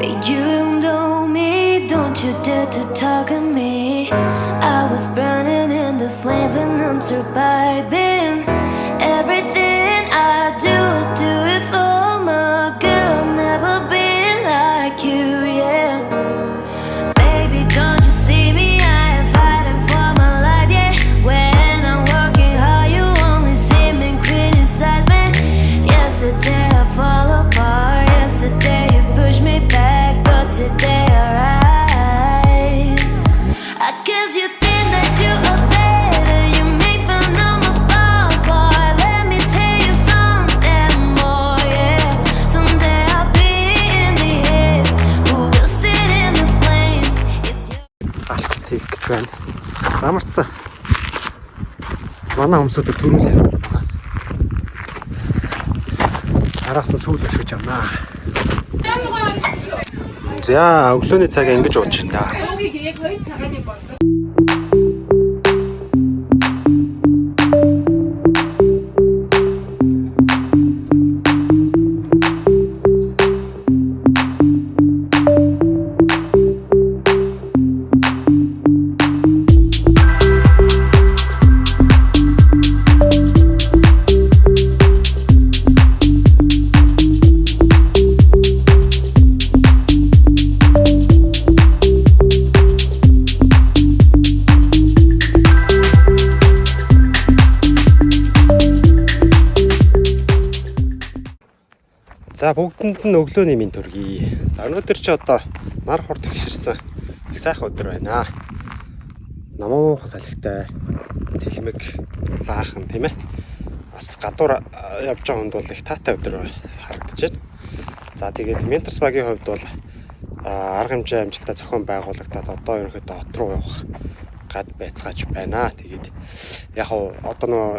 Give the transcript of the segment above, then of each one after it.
But you don't know me, don't you dare to talk to me. I was burning in the flames and I'm surviving. Everything I do it for my girl. Never be like you, yeah. Baby, don't you see me? I am fighting for my life, yeah. When I'm working hard, you only see me criticize me. Yesterday I fall apart. Yesterday you push me back, but today I rise. I guess you think that you are better. You make fun of my flaws, boy. Let me tell you something more, yeah. Someday I'll be in the hills, who will sit in the flames. It's your Алхалт хийх гэж байна. Замарцсан. Манай хүмүүсүүд төрүүл явсан байна. Араас нь сүүл өшгөж явнаа. За өглөөний цагаа ингэж ууж байна. За бүгдэнд нь өглөөний минь төргий. За өнөөдөр чи одоо нар хурд тэгшэрсэн их сайхан өдөр байна. Намуу салхитай цэлмэг лаахан тийм ээ. Бас гадуур явж байгаа хүнд бол их таатай өдөр харагдаж байна. За тэгээд Mentor's багийн хувьд бол арга хэмжээ амжилттай зохион байгуулагдаад одоо ерөнхийдөө хот руу явах гад байцгааж байна. Тэгээд яг одоо нөгөө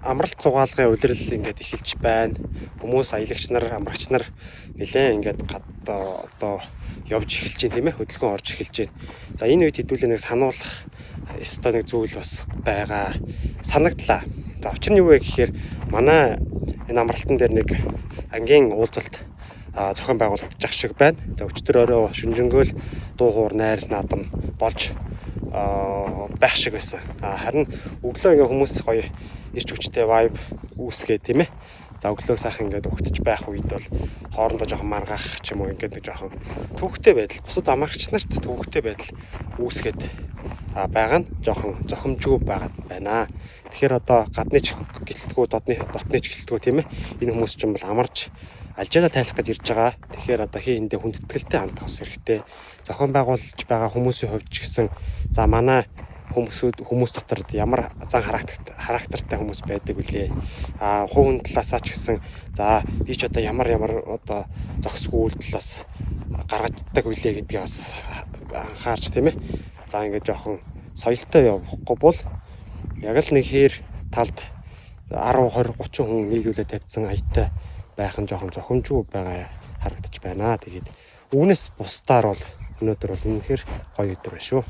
амралт цугаалгын улирал ингээд эхэлж байна. Хүмүүс аялагч нар, амрагч нар нэлээд ингээд одоо явж эхэлж байна тийм ээ. Хөдөлгөөн орж эхэлж байна. За энэ үед хэдүүлээ нэг сануулах ёстой нэг зүйл бас байгаа. Санагдлаа. За учир нь юу вэ гэхээр манай энэ амралтан дээр нэг ангийн уулзалт зохион байгуулагдаж ах шиг байна. За өчтөр орой шүнжэнгөөл дуу хуур найр наадам болж байх шиг байсан. Харин өглөө ингээ хүмүүс гоё ирч хүчтэй vibe үүсгээ тийм ээ. За өглөө сайхан ингээд өгтөж байх үед бол хоорондоо жоохон маргаах ч юм уу ингээд нэг жоохон төвөгтэй байдал, бусад амрагч нарт төвөгтэй байдал үүсгээд байгаа нь жоохон зохимжгүй байгаад байна. Тэгэхээр одоо гадны ч гэлтгүү, дотны ч гэлтгүү тийм ээ. Энэ хүмүүс ч юм бол амарч алжаалаа тайлах гэж ирж байгаа. Тэгэхээр одоо хин эндээ хүндэтгэлтэй хандах ус хэрэгтэй. Зохион байгуулж байгаа хүмүүсийн хувьд ч гэсэн за манай хүмүүс дотор ямар зан характертай хүмүүс байдаг вүлээ. Хувь хүн талаасаа ч гэсэн за би ч одоо ямар одоо зохисгүй үйлдэл бас гаргаддаг вүлээ гэдгийг бас анхаарч тийм ээ. За ингээд жоохон соёлтой явахгүй бол яг л нэг хээр талд 10 20 30 хүн нийлүүлээ тавьсан аятай байх нь жоохон зохимжгүй байгаа харагдаж байна. Тэгээд үүнээс бусдаар бол өнөөдөр бол үнэхээр гоё өдөр байна шүү.